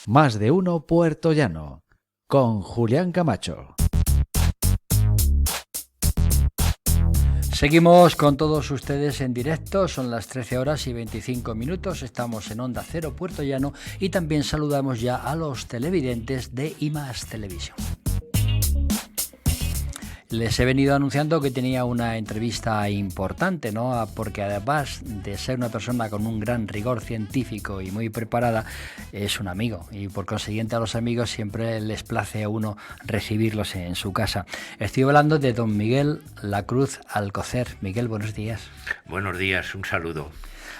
Más de uno puertollano, con Julián Camacho. Seguimos con todos ustedes en directo, son las 13 horas y 25 minutos, estamos en Onda Cero Puerto Llano y también saludamos ya a los televidentes de IMAX Televisión. Les he venido anunciando que tenía una entrevista importante, ¿no? Porque además de ser una persona con un gran rigor científico y muy preparada, es un amigo y por consiguiente a los amigos siempre les place a uno recibirlos en su casa. Estoy hablando de don Miguel Lacruz Alcocer. Miguel, buenos días. Buenos días, un saludo.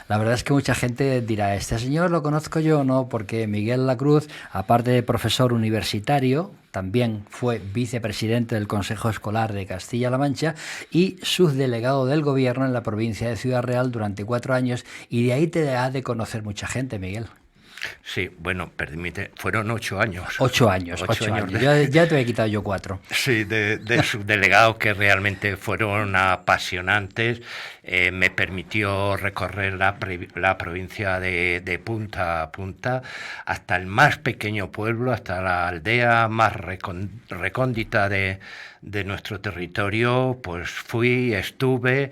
La verdad es que mucha gente dirá, este señor lo conozco yo, ¿no? Porque Miguel Lacruz, aparte de profesor universitario, también fue vicepresidente del Consejo Escolar de Castilla-La Mancha y subdelegado del Gobierno en la provincia de Ciudad Real durante 4 años, y de ahí te ha de conocer mucha gente, Miguel. Sí, bueno, permite, fueron 8 años. 8 años. Ya te he quitado yo 4. Sí, de subdelegados que realmente fueron apasionantes. Me permitió recorrer la provincia de punta a punta, hasta el más pequeño pueblo, hasta la aldea más recóndita de nuestro territorio. Pues fui, estuve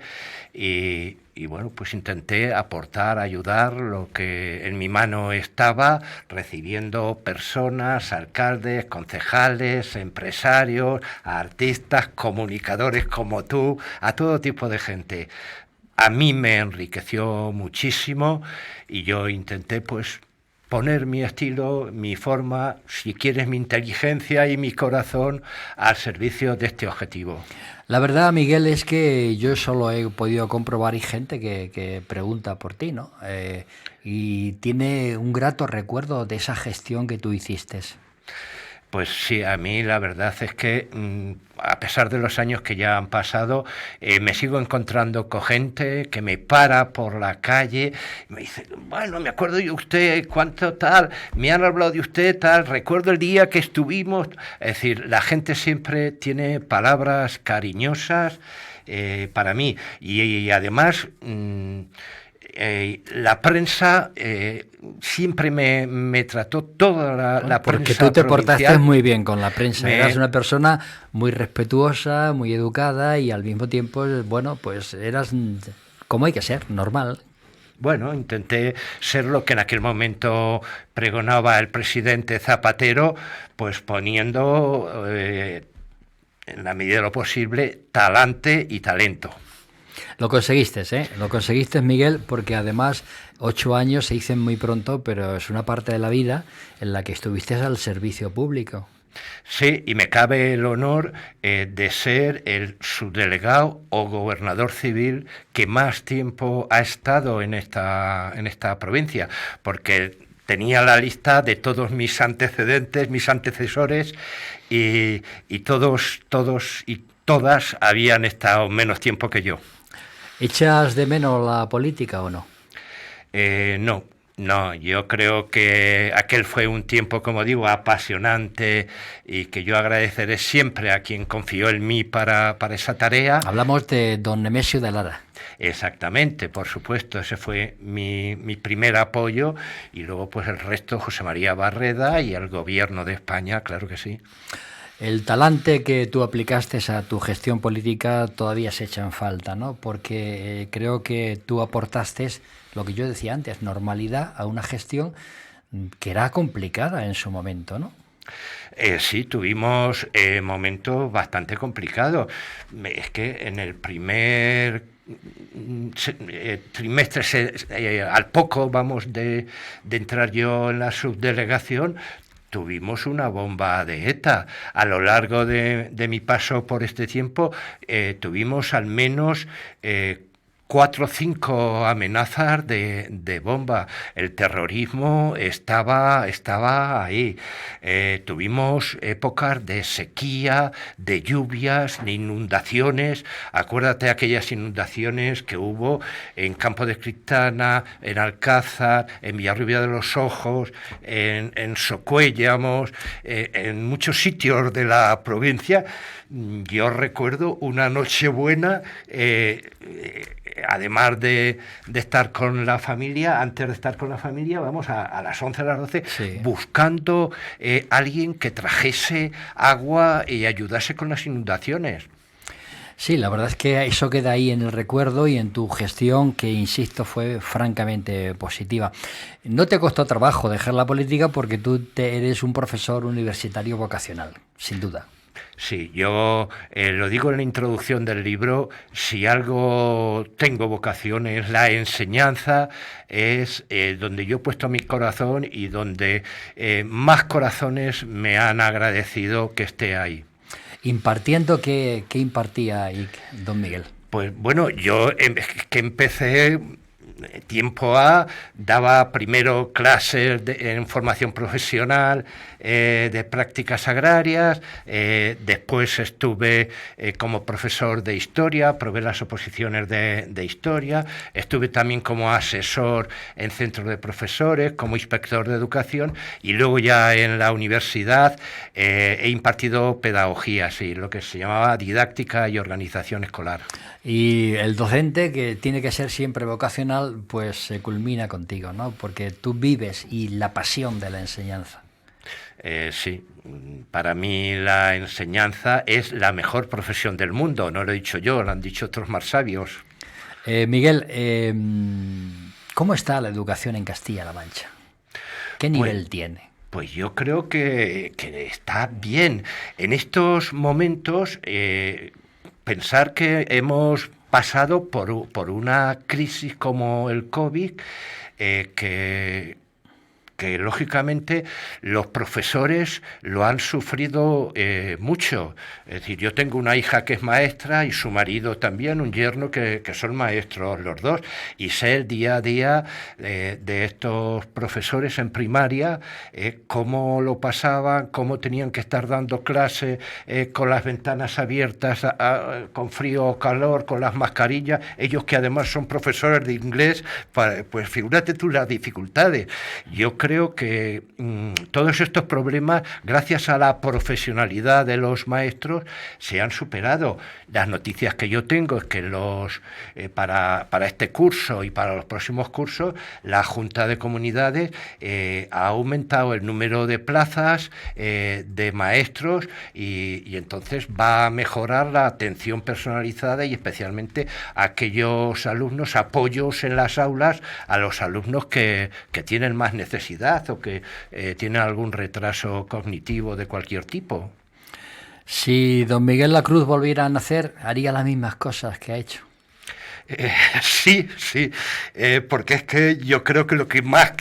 y bueno, pues intenté aportar, ayudar lo que en mi mano estaba, recibiendo personas, alcaldes, concejales, empresarios, artistas, comunicadores como tú, a todo tipo de gente. A mí me enriqueció muchísimo y yo intenté pues poner mi estilo, mi forma, si quieres mi inteligencia y mi corazón al servicio de este objetivo. La verdad, Miguel, es que yo solo he podido comprobar, y gente que pregunta por ti, ¿no? Y tiene un grato recuerdo de esa gestión que tú hiciste. Pues sí, a mí la verdad es que a pesar de los años que ya han pasado, me sigo encontrando con gente que me para por la calle y me dice, bueno, me acuerdo de usted, cuánto tal, me han hablado de usted tal, recuerdo el día que estuvimos. Es decir, la gente siempre tiene palabras cariñosas para mí y además... la prensa siempre me trató, toda la prensa porque tú te portaste muy bien con la prensa, eras una persona muy respetuosa, muy educada y al mismo tiempo, bueno, pues eras como hay que ser, normal. Bueno, intenté ser lo que en aquel momento pregonaba el presidente Zapatero, pues poniendo en la medida de lo posible talante y talento. Lo conseguiste, ¿eh? Lo conseguiste, Miguel, porque además 8 años se dicen muy pronto, pero es una parte de la vida en la que estuviste al servicio público. Sí, y me cabe el honor de ser el subdelegado o gobernador civil que más tiempo ha estado en esta provincia, porque tenía la lista de todos mis antecedentes, mis antecesores, y todos y todas habían estado menos tiempo que yo. ¿Echas de menos la política o no? No, yo creo que aquel fue un tiempo, como digo, apasionante y que yo agradeceré siempre a quien confió en mí para esa tarea. Hablamos de don Nemesio de Lara. Exactamente, por supuesto, ese fue mi primer apoyo y luego pues el resto, José María Barreda y el gobierno de España, claro que sí. El talante que tú aplicaste a tu gestión política todavía se echa en falta, ¿no? Porque creo que tú aportaste lo que yo decía antes, normalidad a una gestión que era complicada en su momento, ¿no? Sí, tuvimos momentos bastante complicados. Es que en el primer trimestre, al poco, vamos, de entrar yo en la subdelegación, tuvimos una bomba de ETA. A lo largo de mi paso por este tiempo, tuvimos al menos 4 o 5 amenazas de bomba. El terrorismo estaba ahí. Tuvimos épocas de sequía, de lluvias, de inundaciones. Acuérdate de aquellas inundaciones que hubo en Campo de Criptana, en Alcázar, en Villarrubia de los Ojos, en Socuéllamos, en muchos sitios de la provincia. Yo recuerdo una Nochebuena, además de estar con la familia, antes de estar con la familia, vamos a las 11, a las 12, Sí. buscando alguien que trajese agua y ayudase con las inundaciones. Sí, la verdad es que eso queda ahí en el recuerdo y en tu gestión, que, insisto, fue francamente positiva. No te costó trabajo dejar la política porque eres un profesor universitario vocacional, sin duda. Sí, yo lo digo en la introducción del libro, si algo tengo vocación es la enseñanza, es donde yo he puesto mi corazón y donde más corazones me han agradecido que esté ahí. Impartiendo, ¿qué impartía ahí, don Miguel? Pues bueno, yo que empecé tiempo A, daba primero clases en formación profesional, de prácticas agrarias, después estuve como profesor de historia, probé las oposiciones de historia, estuve también como asesor en centros de profesores, como inspector de educación, y luego ya en la universidad he impartido pedagogía, sí, lo que se llamaba didáctica y organización escolar. Y el docente, que tiene que ser siempre vocacional, pues se culmina contigo, ¿no? Porque tú vives y la pasión de la enseñanza. Sí, para mí la enseñanza es la mejor profesión del mundo, no lo he dicho yo, lo han dicho otros más sabios. Miguel, ¿cómo está la educación en Castilla-La Mancha? ¿Qué nivel tiene? Pues yo creo que está bien. En estos momentos, pensar que hemos pasado por una crisis como el COVID, que lógicamente los profesores lo han sufrido mucho. Es decir, yo tengo una hija que es maestra y su marido también, un yerno que son maestros los dos, y sé el día a día de estos profesores en primaria, cómo lo pasaban, cómo tenían que estar dando clase con las ventanas abiertas, con frío o calor, con las mascarillas, ellos que además son profesores de inglés, pues figúrate tú las dificultades. Yo creo que todos estos problemas, gracias a la profesionalidad de los maestros, se han superado. Las noticias que yo tengo es que para este curso y para los próximos cursos, la Junta de Comunidades ha aumentado el número de plazas de maestros y entonces va a mejorar la atención personalizada y especialmente a aquellos alumnos, apoyos en las aulas a los alumnos que tienen más necesidad o que tienen algún retraso cognitivo de cualquier tipo. Si don Miguel Lacruz volviera a nacer, haría las mismas cosas que ha hecho. Sí, porque es que yo creo que lo que más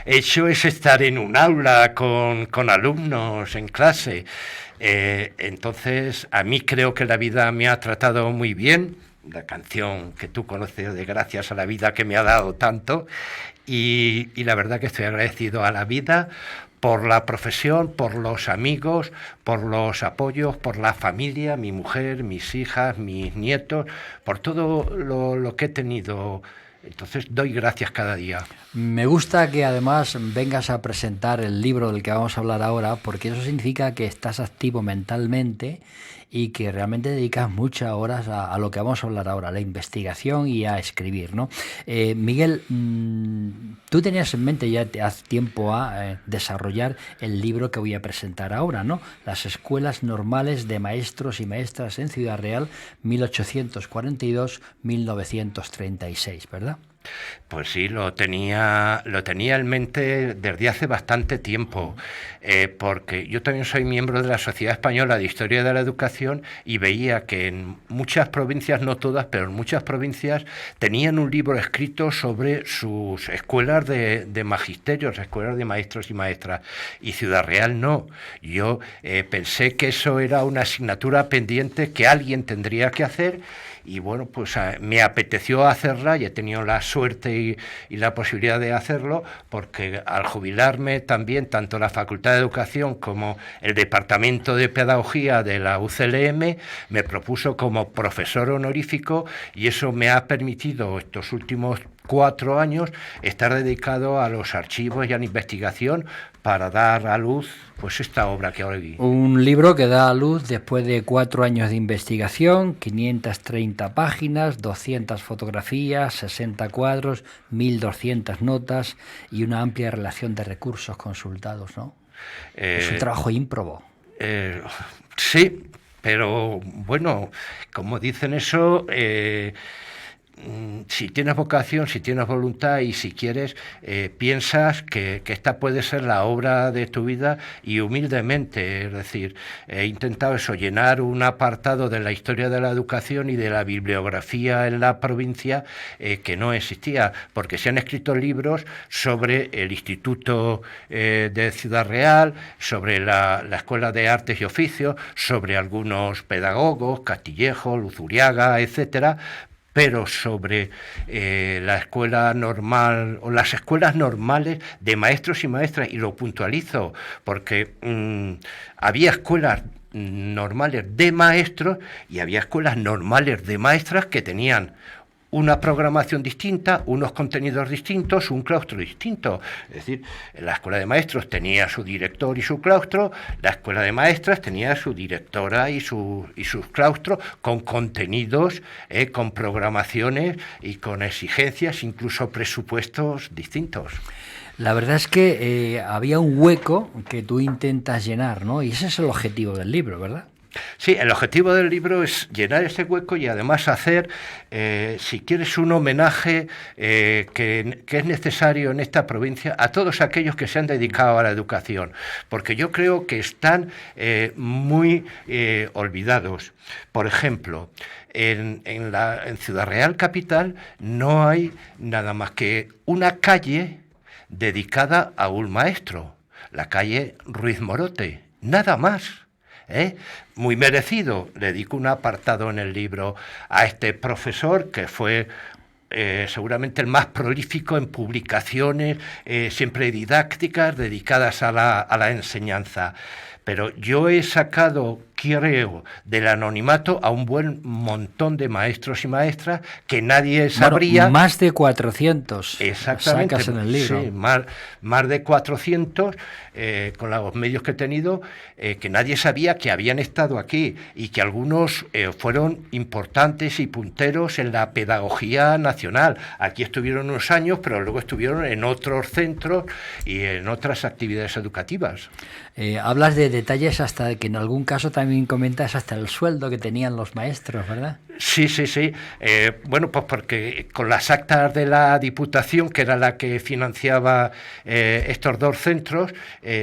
he hecho es estar en un aula con alumnos en clase. Entonces, a mí creo que la vida me ha tratado muy bien. La canción que tú conoces de Gracias a la vida, que me ha dado tanto, y la verdad que estoy agradecido a la vida por la profesión, por los amigos, por los apoyos, por la familia, mi mujer, mis hijas, mis nietos, por todo lo que he tenido. Entonces doy gracias cada día. Me gusta que además vengas a presentar el libro del que vamos a hablar ahora, porque eso significa que estás activo mentalmente y que realmente dedicas muchas horas a lo que vamos a hablar ahora, a la investigación y a escribir, ¿no? Miguel, tú tenías en mente ya hace tiempo a desarrollar el libro que voy a presentar ahora, ¿no? Las Escuelas Normales de Maestros y Maestras en Ciudad Real, 1842-1936, ¿verdad? Pues sí, lo tenía en mente desde hace bastante tiempo, porque yo también soy miembro de la Sociedad Española de Historia de la Educación y veía que en muchas provincias, no todas, pero en muchas provincias tenían un libro escrito sobre sus escuelas de magisterio, escuelas de maestros y maestras, y Ciudad Real no. Yo pensé que eso era una asignatura pendiente que alguien tendría que hacer bueno, pues me apeteció hacerla y he tenido la suerte y la posibilidad de hacerlo, porque al jubilarme también tanto la Facultad de Educación como el Departamento de Pedagogía de la UCLM me propuso como profesor honorífico, y eso me ha permitido estos últimos 4 años estar dedicado a los archivos y a la investigación para dar a luz pues esta obra que hoy... Un libro que da a luz después de 4 años de investigación, 530 páginas, 200 fotografías, 60 cuadros, 1.200 notas y una amplia relación de recursos consultados, ¿no? Es un trabajo ímprobo. Sí, pero bueno, como dicen eso... si tienes vocación, si tienes voluntad y si quieres, piensas que esta puede ser la obra de tu vida, y humildemente, es decir, he intentado eso, llenar un apartado de la historia de la educación y de la bibliografía en la provincia que no existía, porque se han escrito libros sobre el Instituto de Ciudad Real, sobre la Escuela de Artes y Oficios, sobre algunos pedagogos, Castillejo, Luzuriaga, etcétera, pero sobre la escuela normal o las escuelas normales de maestros y maestras, y lo puntualizo porque había escuelas normales de maestros y había escuelas normales de maestras que tenían una programación distinta, unos contenidos distintos, un claustro distinto. Es decir, la escuela de maestros tenía su director y su claustro, la escuela de maestras tenía su directora y sus claustros, con contenidos, con programaciones y con exigencias, incluso presupuestos distintos. La verdad es que había un hueco que tú intentas llenar, ¿no? Y ese es el objetivo del libro, ¿verdad? Sí, el objetivo del libro es llenar ese hueco y además hacer, si quieres, un homenaje que es necesario en esta provincia a todos aquellos que se han dedicado a la educación, porque yo creo que están muy olvidados. Por ejemplo, en Ciudad Real Capital no hay nada más que una calle dedicada a un maestro, la calle Ruiz Morote, nada más. Muy merecido. Le dedico un apartado en el libro a este profesor que fue seguramente el más prolífico en publicaciones, siempre didácticas, dedicadas a la enseñanza. Pero yo he sacado, creo, del anonimato a un buen montón de maestros y maestras que nadie sabría. Bueno, más de 400. Exactamente. Sacas en el libro. Sí, más de 400 con los medios que he tenido, que nadie sabía que habían estado aquí, y que algunos fueron importantes y punteros en la pedagogía nacional. Aquí estuvieron unos años, pero luego estuvieron en otros centros y en otras actividades educativas. Hablas de detalles, hasta que en algún caso también comentas hasta el sueldo que tenían los maestros, ¿verdad? Sí. Bueno, pues porque con las actas de la Diputación, que era la que financiaba estos 2 centros,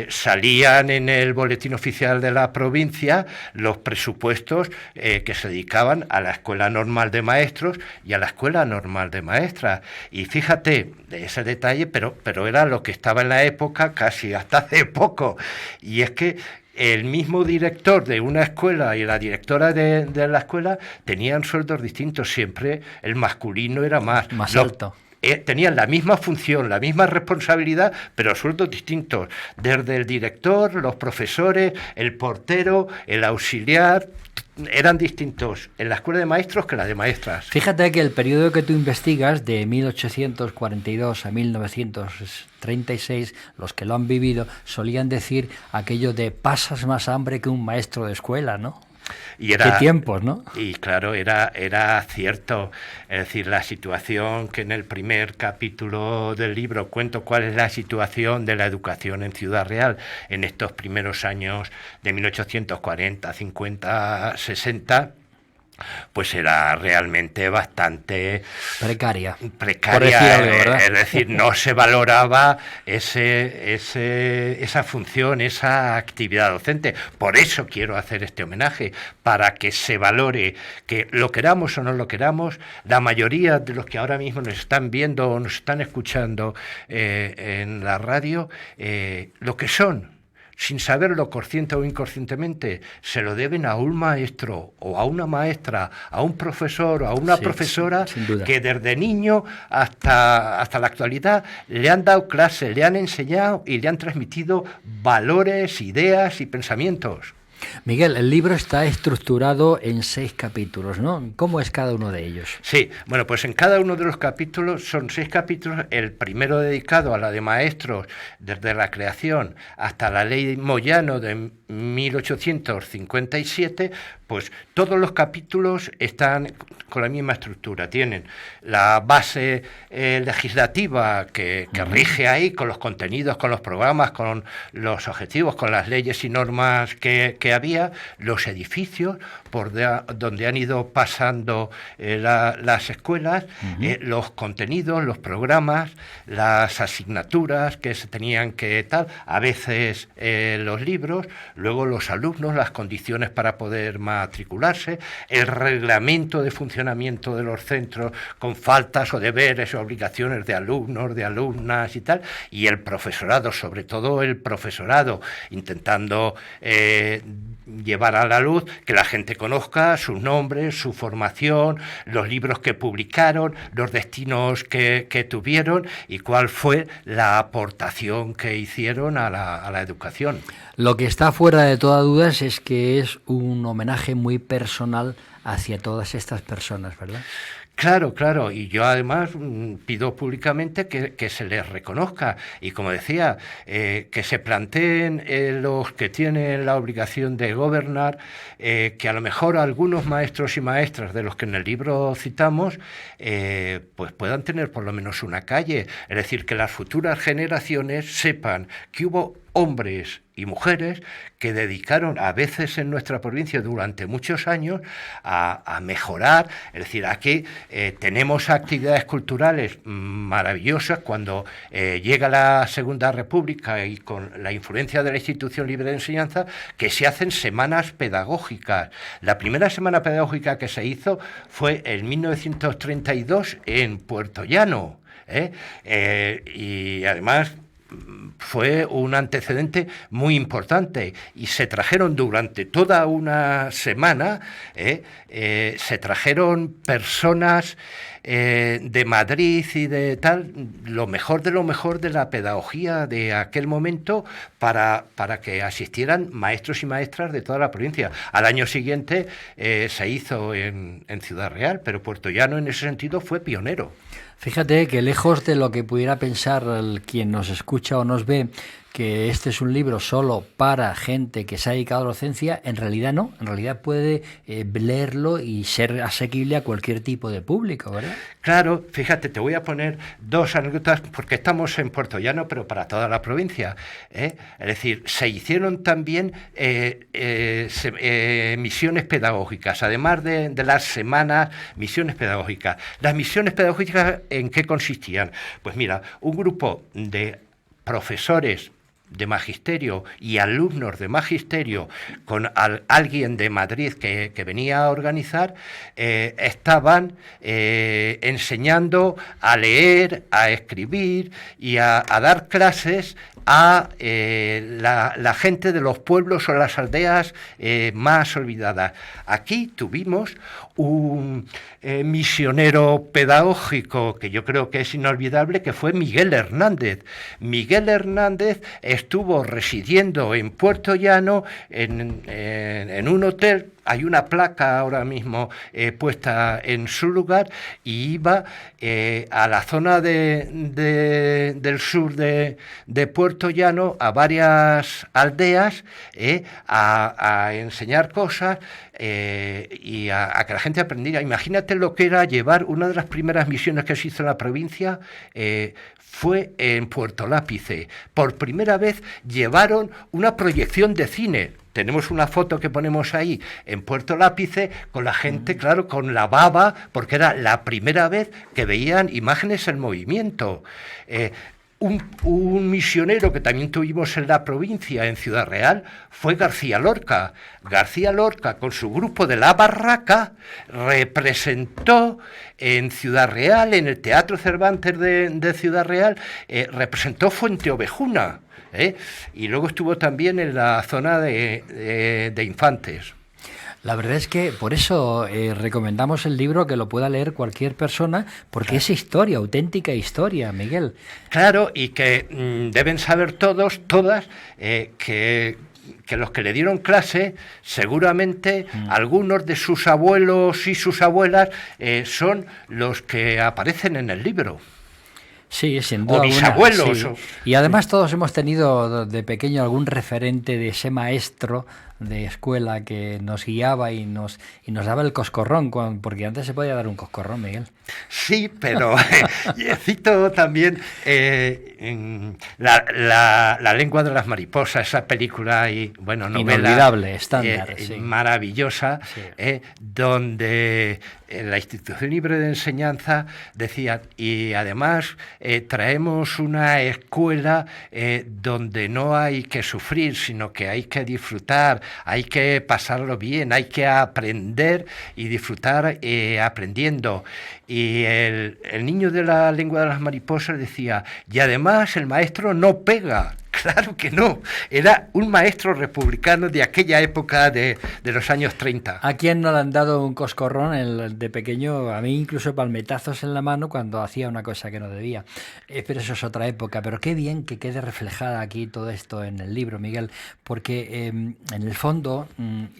salían en el boletín oficial de la provincia los presupuestos que se dedicaban a la Escuela Normal de Maestros y a la Escuela Normal de Maestras. Y fíjate de ese detalle, pero era lo que estaba en la época, casi hasta hace poco. Y es que el mismo director de una escuela y la directora de la escuela tenían sueldos distintos. Siempre el masculino era más alto. Tenían la misma función, la misma responsabilidad, pero sueldos distintos. Desde el director, los profesores, el portero, el auxiliar, eran distintos en la escuela de maestros que la de maestras. Fíjate que el periodo que tú investigas, de 1842 a 1936, los que lo han vivido solían decir aquello de pasas más hambre que un maestro de escuela, ¿no? Y era, qué tiempos, ¿no? Y claro, era cierto. Es decir, la situación que en el primer capítulo del libro cuento cuál es la situación de la educación en Ciudad Real en estos primeros años de 1840, 50, 60... pues era realmente bastante precaria, es decir, no se valoraba esa función, esa actividad docente. Por eso quiero hacer este homenaje, para que se valore, que lo queramos o no lo queramos, la mayoría de los que ahora mismo nos están viendo o nos están escuchando en la radio, lo que son sin saberlo consciente o inconscientemente, se lo deben a un maestro o a una maestra, a un profesor o a una profesora que desde niño hasta la actualidad le han dado clases, le han enseñado y le han transmitido valores, ideas y pensamientos. Miguel, el libro está estructurado en 6 capítulos, ¿no? ¿Cómo es cada uno de ellos? Sí, bueno, pues en cada uno de los capítulos son 6 capítulos, el primero dedicado a la de maestros desde la creación hasta la ley Moyano de 1857, pues todos los capítulos están con la misma estructura, tienen la base legislativa que rige ahí, con los contenidos, con los programas, con los objetivos, con las leyes y normas que había, los edificios por donde han ido pasando las escuelas, los contenidos, los programas, las asignaturas que se tenían que tal, a veces los libros, luego los alumnos, las condiciones para poder matricularse, el reglamento de funcionamiento de los centros con faltas o deberes o obligaciones de alumnos, de alumnas y tal, y el profesorado, sobre todo el profesorado, intentando llevar a la luz que la gente conozca sus nombres, su formación, los libros que publicaron, los destinos que tuvieron y cuál fue la aportación que hicieron a la educación. Lo que está fuera de toda duda es que es un homenaje muy personal hacia todas estas personas, ¿verdad? Claro, claro, y yo además pido públicamente que se les reconozca y, como decía, que se planteen los que tienen la obligación de gobernar, que a lo mejor algunos maestros y maestras de los que en el libro citamos, pues puedan tener por lo menos una calle, es decir, que las futuras generaciones sepan que hubo hombres y mujeres que dedicaron a veces en nuestra provincia durante muchos años a mejorar, es decir, aquí tenemos actividades culturales maravillosas cuando llega la Segunda República y con la influencia de la Institución Libre de Enseñanza, que se hacen semanas pedagógicas. La primera semana pedagógica que se hizo fue en 1932 en Puerto Llano, y además fue un antecedente muy importante y se trajeron durante toda una semana, se trajeron personas de Madrid y de tal, lo mejor de la pedagogía de aquel momento para que asistieran maestros y maestras de toda la provincia. Al año siguiente se hizo en Ciudad Real, pero Puerto Llano en ese sentido fue pionero. Fíjate que lejos de lo que pudiera pensar quien nos escucha o nos ve, que este es un libro solo para gente que se ha dedicado a la docencia, en realidad no, en realidad puede leerlo y ser asequible a cualquier tipo de público, ¿verdad? Claro, fíjate, te voy a poner 2 anécdotas porque estamos en Puerto Llano, pero para toda la provincia, Es decir, se hicieron también misiones pedagógicas, además de las semanas, misiones pedagógicas. Las misiones pedagógicas, ¿en qué consistían? Pues mira, un grupo de profesores de magisterio y alumnos de magisterio con alguien de Madrid que venía a organizar, estaban enseñando a leer, a escribir y a dar clases a la gente de los pueblos o las aldeas más olvidadas. Aquí tuvimos un misionero pedagógico que yo creo que es inolvidable, que fue Miguel Hernández. Miguel Hernández estuvo residiendo en Puerto Llano en un hotel. Hay una placa ahora mismo puesta en su lugar y iba a la zona del sur de Puerto Llano, a varias aldeas, a enseñar cosas y a que la gente aprendiera. Imagínate lo que era llevar una de las primeras misiones que se hizo en la provincia. Fue en Puerto Lápice. Por primera vez llevaron una proyección de cine. Tenemos una foto que ponemos ahí en Puerto Lápice con la gente, claro, con la baba, porque era la primera vez que veían imágenes en movimiento. Un misionero que también tuvimos en la provincia, en Ciudad Real, fue García Lorca. García Lorca, con su grupo de La Barraca, representó en Ciudad Real, en el Teatro Cervantes de Ciudad Real, representó Fuenteovejuna. Y luego estuvo también en la zona de Infantes. La verdad es que por eso recomendamos el libro, que lo pueda leer cualquier persona, porque es historia, auténtica historia, Miguel. Claro, y que deben saber todos, todas, que los que le dieron clase, seguramente algunos de sus abuelos y sus abuelas son los que aparecen en el libro. Sí, sin duda O bisabuelos. sí. Y además todos hemos tenido de pequeño algún referente de ese maestro de escuela que nos guiaba y nos daba el coscorrón, porque antes se podía dar un coscorrón, Miguel. Sí, pero cito también la lengua de las mariposas, esa película y novela inolvidable, estándar, sí. Maravillosa, sí. Donde la Institución Libre de Enseñanza decía, y además traemos una escuela donde no hay que sufrir, sino que hay que disfrutar, hay que pasarlo bien, hay que aprender y disfrutar aprendiendo. Y el niño de la lengua de las mariposas decía, y además el maestro no pega. Claro que no, era un maestro republicano de aquella época de los años 30. ¿A quién no le han dado un coscorrón de pequeño? A mí incluso palmetazos en la mano cuando hacía una cosa que no debía. Pero eso es otra época. Pero qué bien que quede reflejada aquí todo esto en el libro, Miguel, porque en el fondo,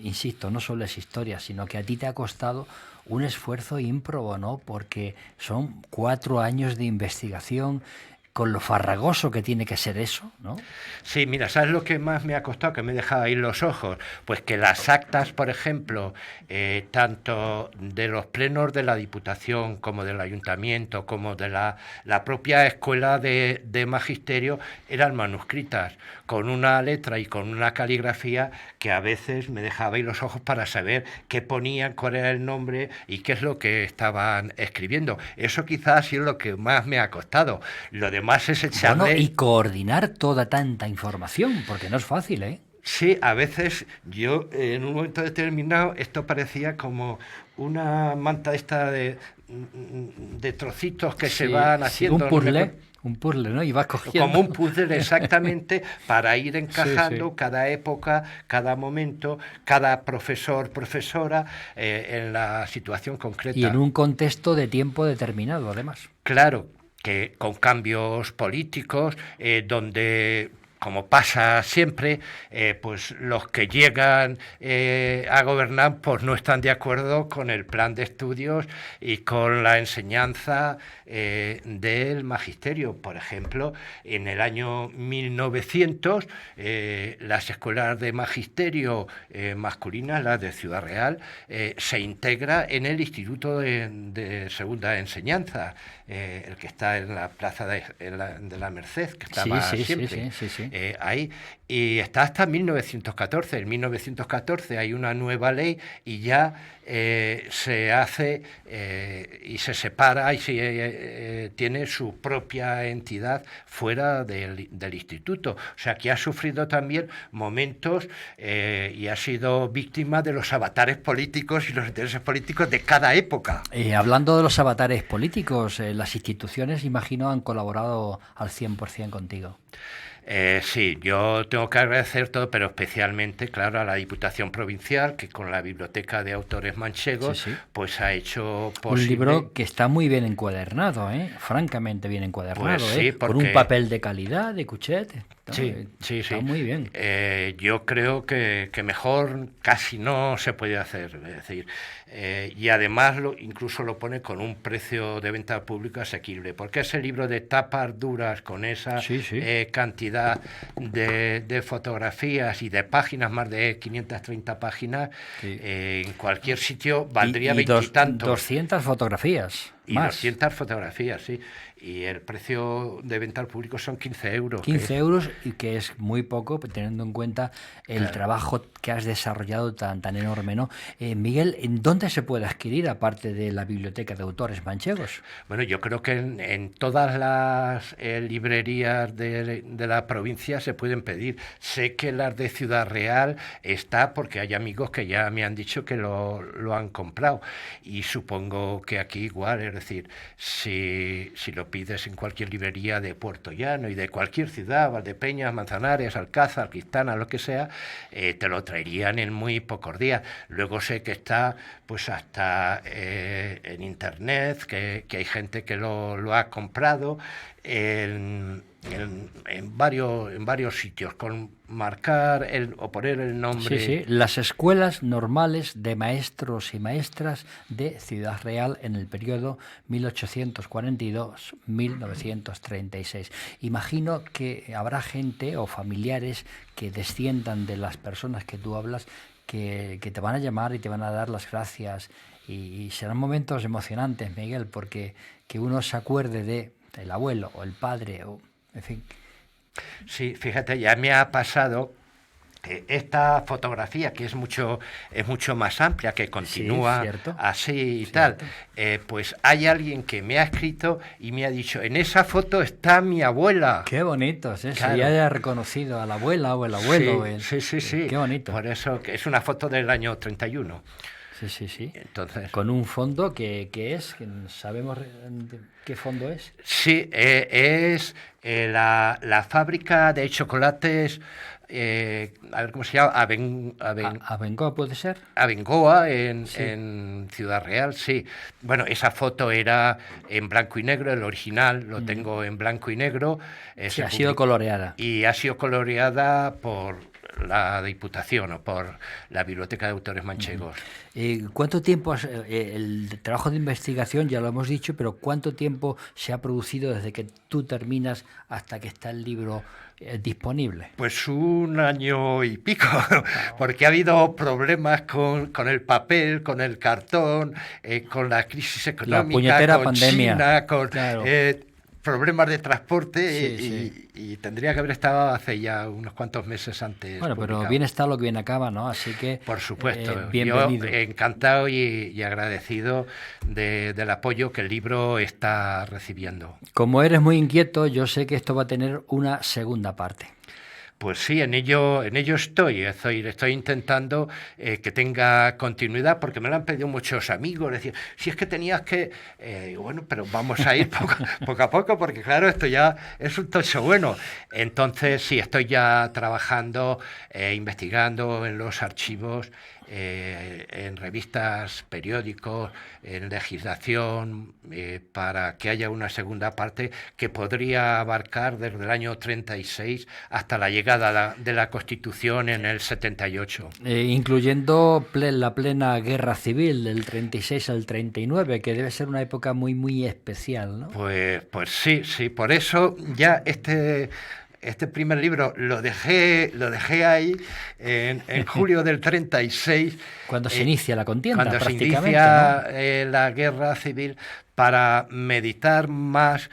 insisto, no solo es historia, sino que a ti te ha costado un esfuerzo ímprobo, ¿no? Porque son 4 años de investigación, con lo farragoso que tiene que ser eso, ¿no? Sí, mira, ¿sabes lo que más me ha costado? Que me dejaba ahí los ojos. Pues que las actas, por ejemplo, tanto de los plenos de la Diputación como del Ayuntamiento, como de la propia Escuela de Magisterio, eran manuscritas, con una letra y con una caligrafía que a veces me dejaba ahí los ojos para saber qué ponían, cuál era el nombre y qué es lo que estaban escribiendo. Eso quizás ha sido lo que más me ha costado. Lo demás es echarle... Bueno, y coordinar toda tanta información, porque no es fácil, ¿eh? Sí, a veces yo en un momento determinado esto parecía como una manta esta de trocitos que se van haciendo. Un puzzle, ¿no? Y vas cogiendo. Como un puzzle, exactamente, para ir encajando cada época, cada momento, cada profesor, profesora, en la situación concreta. Y en un contexto de tiempo determinado, además. Claro, que con cambios políticos, donde, como pasa siempre, pues los que llegan a gobernar pues no están de acuerdo con el plan de estudios y con la enseñanza del magisterio. Por ejemplo, en el año 1900, las escuelas de magisterio masculinas, las de Ciudad Real, se integra en el Instituto de Segunda Enseñanza, el que está en la plaza de la Merced, que estaba siempre. Sí. Ahí, y está hasta 1914. En 1914 hay una nueva ley y ya se hace y se separa y tiene su propia entidad fuera del instituto. O sea, que ha sufrido también momentos y ha sido víctima de los avatares políticos y los intereses políticos de cada época. Hablando de los avatares políticos, las instituciones, imagino, han colaborado al 100% contigo. Sí, yo tengo que agradecer todo, pero especialmente, claro, a la Diputación Provincial, que con la Biblioteca de Autores Manchegos, pues ha hecho posible... Un libro que está muy bien encuadernado, francamente bien encuadernado, pues sí, porque... con un papel de calidad, de Cuchet. Sí. Está muy bien. Yo creo que mejor casi no se puede hacer, es decir, y además incluso lo pone con un precio de venta público asequible, porque ese libro de tapas duras con esa cantidad de fotografías y de páginas, más de 530 páginas, en cualquier sitio valdría 20 y tantos. 200 fotografías. Y más. 200 fotografías, sí. Y el precio de venta al público son 15 euros. 15 euros, y que es muy poco, teniendo en cuenta el trabajo que has desarrollado tan enorme, ¿no? Miguel, ¿en dónde se puede adquirir, aparte de la Biblioteca de Autores Manchegos? Bueno, yo creo que en todas las librerías de la provincia se pueden pedir. Sé que las de Ciudad Real está, porque hay amigos que ya me han dicho que lo han comprado. Y supongo que aquí igual, es decir, si lo pides en cualquier librería de Puerto Llano y de cualquier ciudad, Valdepeñas, Manzanares, Alcázar, Quintana, lo que sea, te lo traerían en muy pocos días. Luego sé que está pues hasta en internet, que hay gente que lo ha comprado en varios sitios, con marcar o poner el nombre. Sí, sí, las escuelas normales de maestros y maestras de Ciudad Real en el periodo 1842-1936. Imagino que habrá gente o familiares que desciendan de las personas que tú hablas, que te van a llamar y te van a dar las gracias, y serán momentos emocionantes, Miguel, porque que uno se acuerde de el abuelo o el padre, o en fin. Sí, fíjate, ya me ha pasado que esta fotografía, que es mucho más amplia, que continúa así y cierto. tal, pues hay alguien que me ha escrito y me ha dicho, en esa foto está mi abuela. Qué bonito es eso, claro. Y haya reconocido a la abuela o el abuelo. Sí. Qué bonito. Por eso, que es una foto del año 31. Sí. Entonces, con un fondo que es, ¿sabemos qué fondo es? Sí, es la fábrica de chocolates, a ver cómo se llama, ¿Abengoa puede ser? Abengoa en Ciudad Real, sí. Bueno, esa foto era en blanco y negro, el original lo tengo en blanco y negro. Sí, ha sido coloreada. Y ha sido coloreada por la Diputación o por la Biblioteca de Autores Manchegos. ¿Cuánto tiempo el trabajo de investigación, ya lo hemos dicho, pero cuánto tiempo se ha producido desde que tú terminas hasta que está el libro disponible? Pues 1 año y pico, porque ha habido problemas con el papel, con el cartón, con la crisis económica, la puñetera con pandemia. China, con claro. Problemas de transporte Sí. Y tendría que haber estado hace ya unos cuantos meses antes. Bueno, publicado. pero bien está lo que bien acaba, ¿no? Así que, por supuesto, bienvenido. Yo encantado y agradecido del apoyo que el libro está recibiendo. Como eres muy inquieto, yo sé que esto va a tener una segunda parte. Pues sí, en ello estoy intentando que tenga continuidad, porque me lo han pedido muchos amigos, decir, si es que tenías que, bueno, pero vamos a ir poco a poco, porque claro, esto ya es un tocho bueno. Entonces sí, estoy ya trabajando, investigando en los archivos, en revistas, periódicos, en legislación, para que haya una segunda parte que podría abarcar desde el año 36 hasta la llegada de la Constitución en el 78. Incluyendo la plena guerra civil del 36 al 39, que debe ser una época muy, muy especial, ¿no? Pues sí, por eso ya este primer libro lo dejé ahí en julio del 36. Cuando se inicia la contienda, cuando prácticamente. Se inicia, ¿no? La guerra civil, para meditar más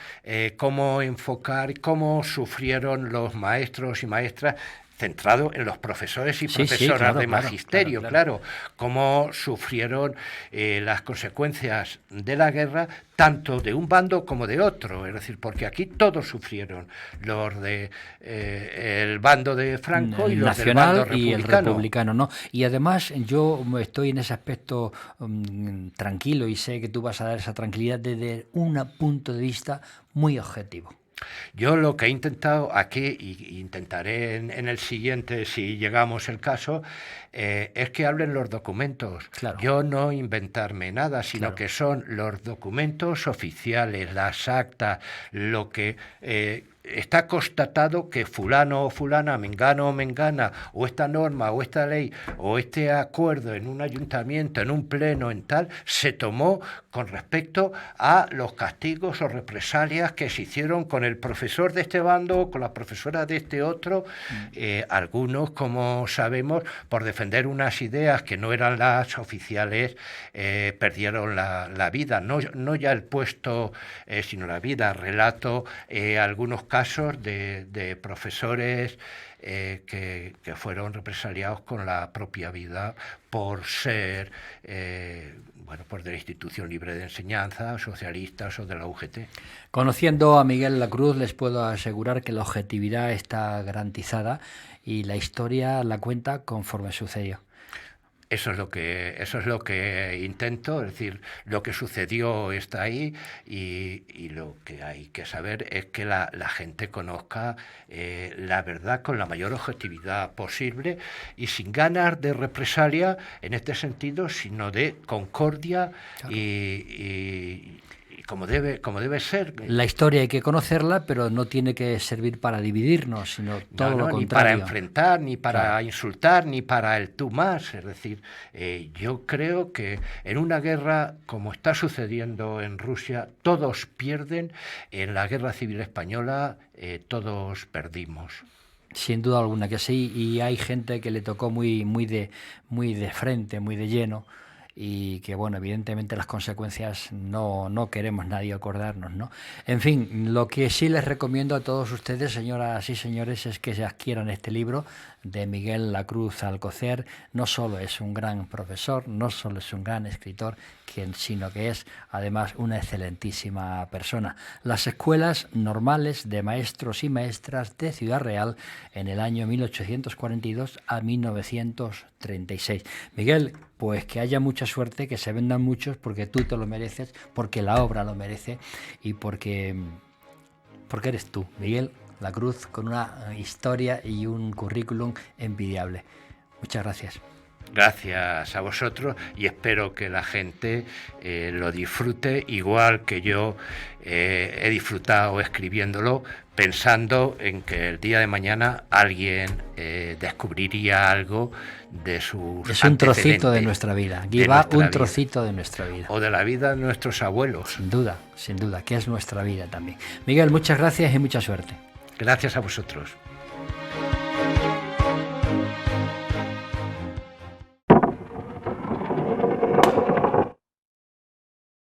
cómo enfocar y cómo sufrieron los maestros y maestras, centrado en los profesores y profesoras de magisterio, claro, cómo sufrieron las consecuencias de la guerra, tanto de un bando como de otro, es decir, porque aquí todos sufrieron, los de el bando de Franco y los nacional del bando y el republicano, ¿no? Y además yo estoy en ese aspecto tranquilo, y sé que tú vas a dar esa tranquilidad desde un punto de vista muy objetivo. Yo lo que he intentado aquí, y intentaré en el siguiente, si llegamos el caso, es que hablen los documentos. Claro. Yo no inventarme nada, sino que son los documentos oficiales, las actas, lo que está constatado que fulano o fulana, mengano o mengana, o esta norma o esta ley o este acuerdo en un ayuntamiento, en un pleno, en tal, se tomó con respecto a los castigos o represalias que se hicieron con el profesor de este bando o con la profesora de este otro. Algunos, como sabemos, por defender unas ideas que no eran las oficiales, perdieron la vida, no ya el puesto, sino la vida. Relato algunos casos de profesores que fueron represaliados con la propia vida por ser pues de la Institución Libre de Enseñanza, socialistas o de la UGT. Conociendo a Miguel Lacruz, les puedo asegurar que la objetividad está garantizada y la historia la cuenta conforme sucedió. Eso es lo que intento, es decir, lo que sucedió está ahí y lo que hay que saber es que la gente conozca la verdad con la mayor objetividad posible y sin ganas de represalia en este sentido, sino de concordia. Claro. y como debe ser. La historia hay que conocerla, pero no tiene que servir para dividirnos, sino todo lo contrario. Ni para enfrentar, ni para insultar, ni para el tú más. Es decir, yo creo que en una guerra como está sucediendo en Rusia, todos pierden. En la Guerra Civil Española todos perdimos. Sin duda alguna que sí, y hay gente que le tocó muy de frente, muy de lleno, y que, bueno, evidentemente las consecuencias no queremos nadie acordarnos, ¿no? En fin, lo que sí les recomiendo a todos ustedes, señoras y señores, es que se adquieran este libro de Miguel Lacruz Alcocer. No solo es un gran profesor, no solo es un gran escritor, sino que es además una excelentísima persona. Las escuelas normales de maestros y maestras de Ciudad Real en el año 1842 a 1936. Miguel, pues que haya mucha suerte, que se vendan muchos, porque tú te lo mereces, porque la obra lo merece y porque eres tú, Miguel Lacruz, con una historia y un currículum envidiable. Muchas gracias. Gracias a vosotros y espero que la gente lo disfrute igual que yo he disfrutado escribiéndolo, pensando en que el día de mañana alguien descubriría algo de sus Es un trocito de nuestra vida, trocito de nuestra vida. O de la vida de nuestros abuelos. Sin duda, que es nuestra vida también. Miguel, muchas gracias y mucha suerte. Gracias a vosotros.